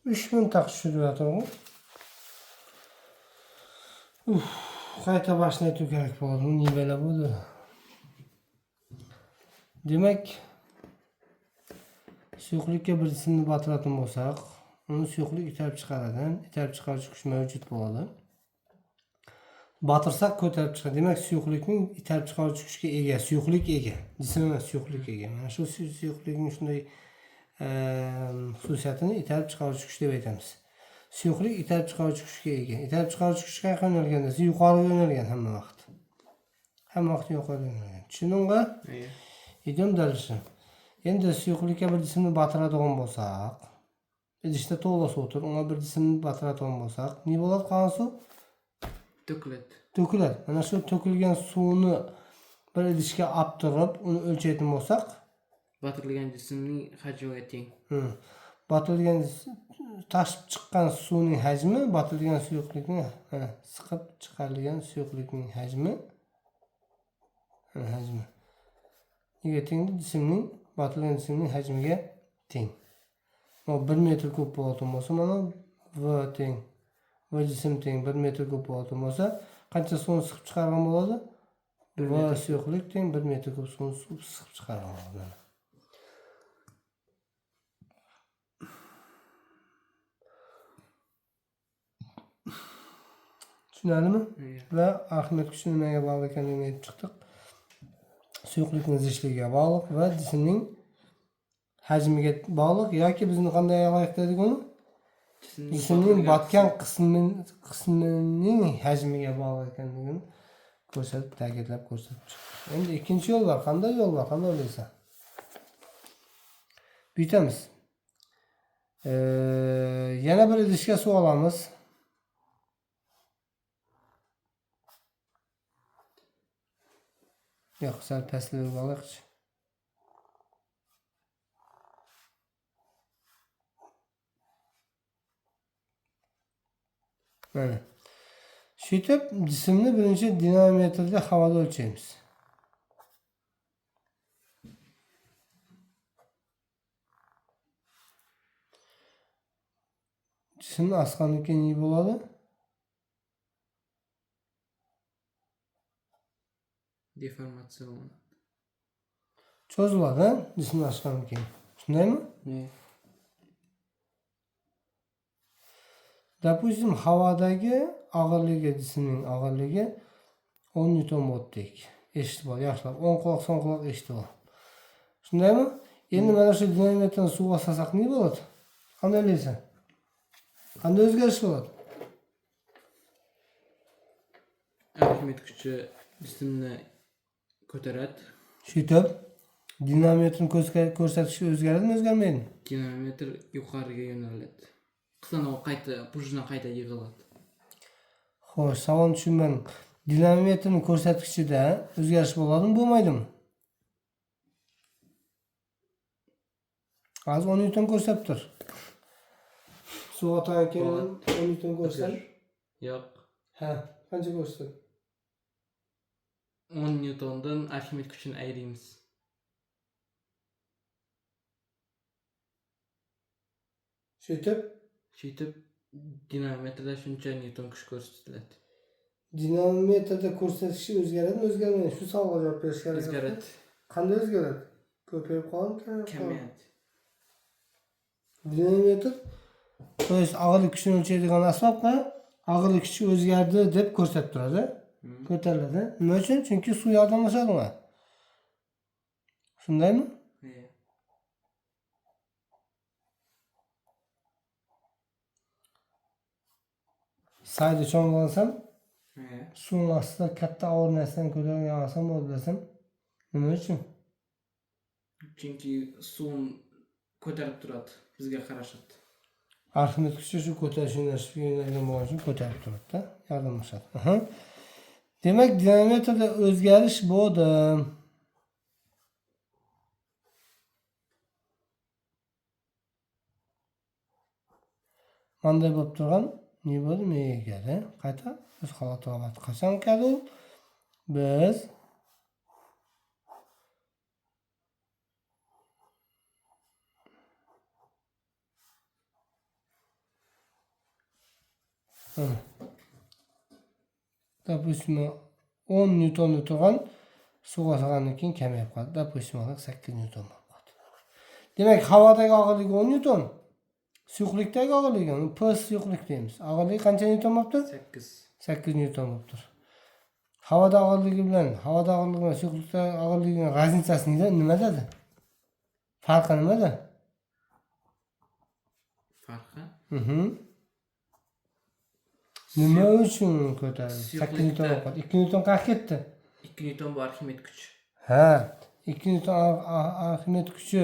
3 minutda tushirib qayta boshlaydigan kerak bo'ldi. Nima bo'ldi? Demak, suyuqlikka bir jismni batırатын bo'lsak, uni suyuqlik itarib chiqaradi. Itarib chiqaruvchi kuch mavjud bo'ladi. Batırsak ko'tarib chiqadi. Demak, suyuqlikning itarib chiqaruvchi kuchga ega, suyuqlik ega. Jism emas, suyuqlik ega. Mana shu suyuqlikning shunday xususiyatini itarib chiqaruvchi kuch deb aytamiz. Suyuqlik itarib chiqaruvchi kuchga ega. Itarib chiqaruvchi kuch qayerga yo'nalgan desa, yuqoriga yo'nalgan hamma vaqt. Hamma vaqt yuqoriga yo'nalgan. Tushundingmi? Idom dalishi. Endi suyuqlikka bir jismni batıradigan bo'lsak, idishda to'la suv turib, unga bir jismni batıradigan bo'lsak, ne bo'ladi qolgan suv? To'kiladi. Mana shu to'kilgan suvni bir idishga olib turib, uni o'lchaydigan bo'lsak, batırilgan jismning hajmiga teng. Batırilgan tashib chiqqan suvning hajmi, batırilgan suyuqlikning, siqib chiqarilgan suyuqlikning hajmi, nega teng? Jismning batırilgan jismning hajmiga teng. O 1 metr kub bo'lgan bo'lsa, mana V teng. V jism teng 1 metr kub bo'lgan bo'lsa, qancha suvni siqib chiqargan bo'ladi? V suyuqlik teng 1 metr kub suvni siqib chiqargan bo'ladi. Tushunarlimi? Va Arximed kuchi nimaga bog'liq ekanligini aytib chiqdik. Suyuqlikning zichligi bog'liq va jismning hajmiga bog'liq yoki bizni qanday aloq dedik uni? Jismning botgan qismining hajmiga bog'liq ekanligini ko'rsatib, ta'kidlab ko'rsatib chiqdik. Endi ikkinchi yo'l bor. Qanday yo'l bor? Qanday o'ylaysan? Buytamiz. Yana bir idishga suv olamiz. Yo'q, sal pastlarga olaylikchi. Mana. Shuytib, jismni birinchi dinamometrda havoda o'lchaymiz. Jismni asqandan keyin ne bo'ladi? Deformatsiya bo'ladi. Cho'ziladi, jismni asqandan keyin. Shundaymi? Допустим, havodagi og'irligi, jismning og'irligi 10 Newton bo'ldik. Eshitib ol, yaxshilab 10 quloq, son quloq eshitib ol. Shundaymi? Endi mana shu dinamometrni suvga solsak ne bo'ladi? Qanday o'ylaysan? Qanday o'zgarish bo'ladi? Arximed kuchi jismni ko'taradi. Shuytib, dinamometrni ko'rsatkichi o'zgaradimi, o'zgarmaydimi? Dinamometr yuqoriga yo'naladi. Qisanoq qayta, prujna qayta yig'iladi. Xo'sh, savolni tushunmadim. Dinamometrning ko'rsatkichida o'zgarish bo'ladimi, bo'lmaydimi? Hozir 10 Newton ko'rsatib tur. Suv o'tgan keyin 10 Newton ko'rsatdi. Yo'q. Ha, qancha ko'rsatdi? 10 Newtondan Arximed kuchini ayiramiz. Shuytib dinamometrda shuncha Newton kuch ko'rsatiladi. Dinamometrda ko'rsatkichi o'zgaradimi, o'zgarmaydi? Shu savolga javob berish kerak. O'zgaradi. Qanday o'zgaradi? Ko'payib qoladimi, kamayadi? Dinamometr qo'yish og'irlik kuchini o'lchaydigan asbobga og'irlik kuchi o'zgardi deb ko'rsatib turadi. Ko'tariladi. Nima uchun? Chunki suv yordamlashadi unga. Shundaymi? Sayda cho'ng'olsam, suv ostida katta og'ir narsani ko'targan olsam bo'lib bilasam. Nima uchun? Chunki suv ko'tarib turadi, bizga qarashadi. Arximed kuchi shu ko'tarish yo'nalgan bo'lgan uchun ko'tarib turadi-da, yordamlashadi. Demak, dinamometrda o'zgarish bo'ldi. Qanday bo'lib turgan? Ne bo'ldi? Menga keldi. Qayta o'z holatiga qachon keldi u? Biz Mana. Допустим, 10 Newtonda turgan suvga solgandan keyin kamayib qoladi. Допустим, 8 Newton bo'lib qoladi. Demak, havodagi og'irligi 10 Newton. Suyuqlikdagi og'irligi, P suyuqlik deymiz. Og'irligi qancha Newton bo'libdir? 8 Newton bo'libdir. Havoda og'irligi bilan suyuqlikda og'irligining raznicasi nimada? Farqi nimada? Farqi? Nima uchun ko'tarildi? 8 Newton bo'lib qoldi. 2 Newton qayerga ketdi? 2 Newton bu Arximed kuchi. Ha, 2 Newton Arximed kuchi.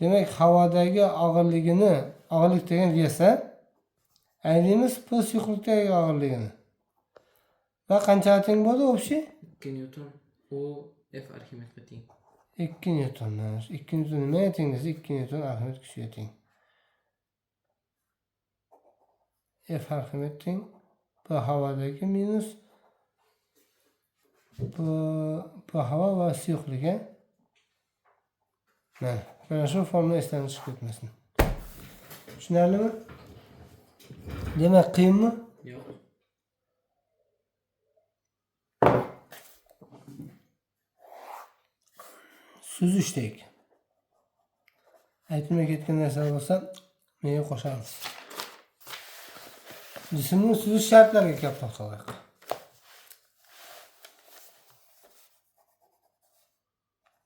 Demak, havodagi og'irlik degan desa, aytamiz P suyuqlikdagi og'irligini. Va qancha teng bo'ldi общий? 2 Newton. U F Arximedga teng. 2 Newton. 2 Newton nimaga teng desa, 2 Newton Arximed kuchiga teng. F Arximed teng. Bu havodagi minus bu havo va suyuqligi. Mana shu formula esdan chiqib ketmasin. Tushunarlimi? Demak, qiyinmi? Yo'q. Suzishdek. Aytmay ketgan narsa bo'lsa, menga qo'shamiz. Jismning suzish shartlariga kelib to'xtalaylik.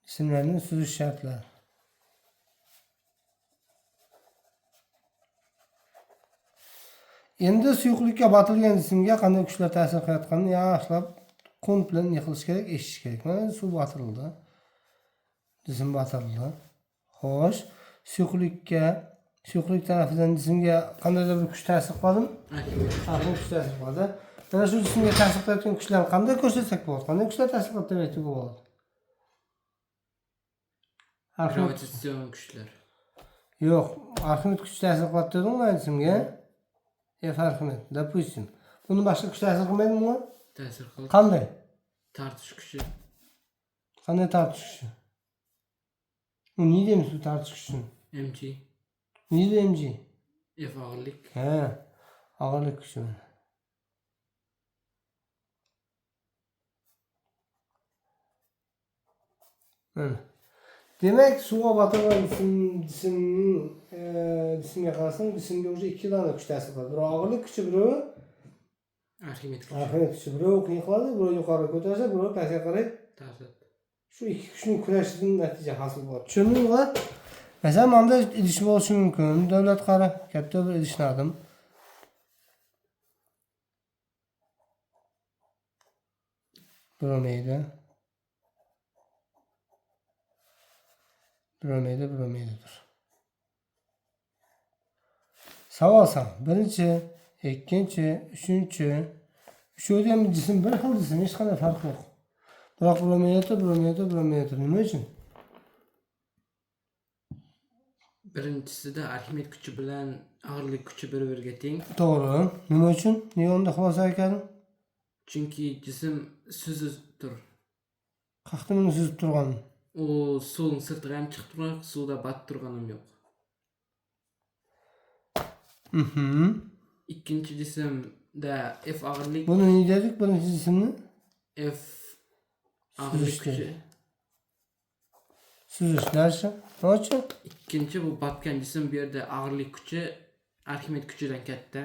Jismlarning suzish shartlari. Endi suyuqlikka botilgan jismga qanday kuchlar ta'sir qilayotganini yaxshilab qunt bilan yiqilish kerak, eshitish kerak. Mana suv botirildi. Jism botirildi. Xo'sh, suyuqlik tarafidan jismga qandaydir bir kuch ta'sir qiladimi? Arximed kuch ta'sir qiladi. Mana shu jismga ta'sir qilayotgan kuchlarni qanday ko'rsatsak bo'ladi? Qanday kuchlar ta'sir qiladi deb aytib bo'ladi? Gravitatsion kuchlar. Yo'q, Arximed kuch ta'sir qiladi dedingmi jismga? F Arximed, допустим. Buni boshqa kuch ta'sir qilmaydimi bunga? Ta'sir qiladi. Qanday? Tortish kuchi. Qanday tortish kuchi? U ne deymiz bu tortish kuchini? mg. Neydi mg? F og'irlik. Ha, og'irlik kuchi. Mana. Demak, suvga botilgan jismga qarasang, jismga уже 2 dona kuch ta'sir qiladi. Biri og'irlik kuchi, biri Arximed kuchi. Arximed kuchi. Biri qiyin qiladi, biri yuqoriga ko'tarsa, biri pastga qaray Tortadi. shu ikki kuchning kurashidan natija hosil bo'ladi. Tushundingmi? Masalan, menda idish bo'lishi mumkin. Davlat qari katta bir idishni oldim. Bromaydidir. Savol san. Birinchi, ikkinchi, uchinchi. Uchovda ham jism bir xil jism, hech qanday farq yo'q. Biroq bromaydi. Nima uchun? Birinchisida Arximed kuchi bilan og'irlik kuchi bir-biriga teng. To'g'ri. Nima uchun? Nega unda xulosa aytadi? Chunki jism suzib tur. Qaqda buni suzib turgan. U suvning sirtiga ham chiqib turgan, suvda batib turganim yo'q. Ikkinchi jismda F og'irlik. Buni ne dedik? Birinchi jismni F og'irlik kuchi. Suzishlarchi. Nima? Ikkinchi bu batgan jism bu yerda og'irlik kuchi Arximed kuchidan katta.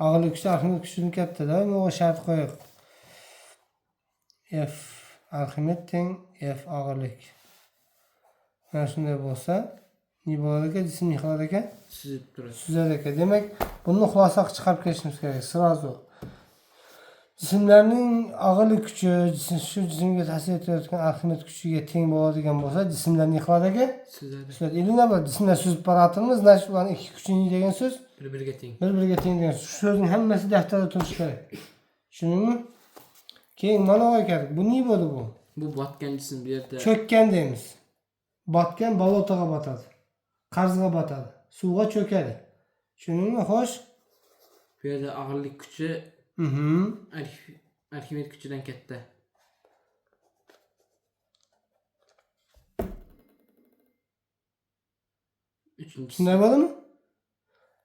Og'irlik kuchi Arximed kuchidan katta-da, bunga shart qo'yib. F Arximed teng F og'irlik. Mana shunday bo'lsa, ne bo'ladi ekan? Jism yiqiladi ekan? Suzib turadi. Suzadi ekan. Demak, buni xulosa chiqarib kelishimiz kerak. Sirazu. Jismlarning og'irlik kuchi shu jismga ta'sir etayotgan Arximed kuchiga teng bo'ladigan bo'lsa, jismlar yiqiladi ekan? Suzadi. Elimda bor jismlar suzib boratimiz, значит, ularning ikki kuchini degan so'z Bir-biriga teng. Bir-biriga teng degan so'z. Shu so'zning hammasi daftarda turishi kerak. Tushundingmi? Keyin mana bu ekan. Bu ne bo'ldi bu? Bu botgan jism bu yerda Cho'kkan deymiz. Botgan balotaga botadi. Qarzga botadi. Suvga cho'kadi. Tushundingmi? Xo'sh. bu yerda og'irlik kuchi Arximed kuchidan katta. Uchinchisi Shunday bo'ldimi?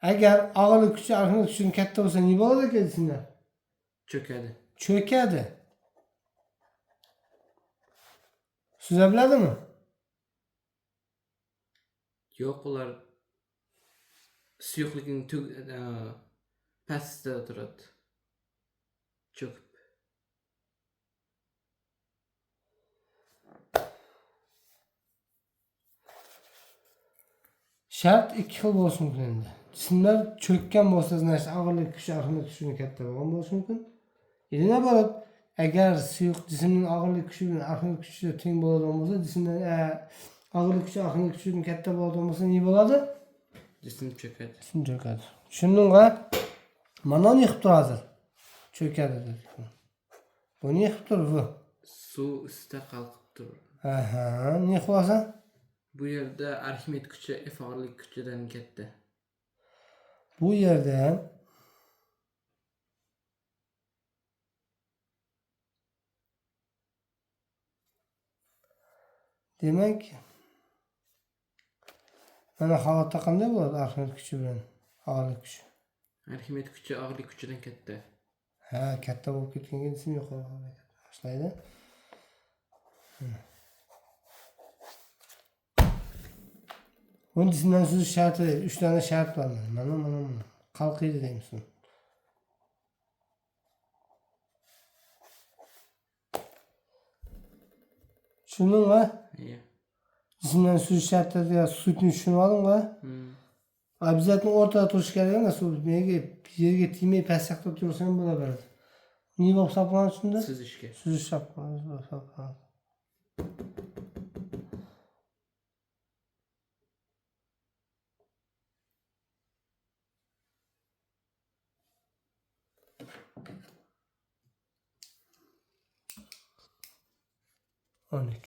Agar og'irlik kuchi arxivlik kuchidan katta bo'lsa, ne bo'ladi ekan desinlar? Cho'kadi. Cho'kadi. Siz biladimi? Yo'q, ular suyuqlikning pastida turadi. Cho'kib. Shart ikki xil bo'lishi mumkin endi. Jismlar cho'kkan bo'lsa, значит, og'irlik kuchi arxivlik kuchidan katta bo'lgan bo'lishi mumkin. Yana bo'lib, agar suyuq jismning og'irlik kuchi bilan arxivlik kuchi teng bo'ladigan bo'lsa, jismning og'irlik kuchi arxivlik kuchidan katta bo'ladigan bo'lsa, ne bo'ladi? Jism cho'kadi. Jism cho'kadi. Tushundingmi? Mana ne qilib turadi hozir? Cho'kadi dedi. Bu ne qilib turadi bu? Suv ustida qalqib turadi. Aha, ne qilasan? Bu yerda Arximed kuchi F og'irlik kuchidan katta. Bu yerda demak mana holatda qanday bo'ladi arxivlik kuchi bilan og'irlik kuchi? Arximed kuchi og'irlik kuchidan katta. Ha, katta bo'lib ketganga jism yuqori boshlaydi. Buni jismdan suzish sharti, 3 dona shart bor. Mana. Qalqiydi deymiz. Tushundingmi? Iya. Jismdan suzish shartida sutni tushunib oldingmi? Обязательно o'rtada turish kerak emas, u yerga tegmay pastda tursa ham bo'laveradi. Ne bo'lib hisoblanadi shunda? Suzishga. Suzish hisoblanadi. On ikki.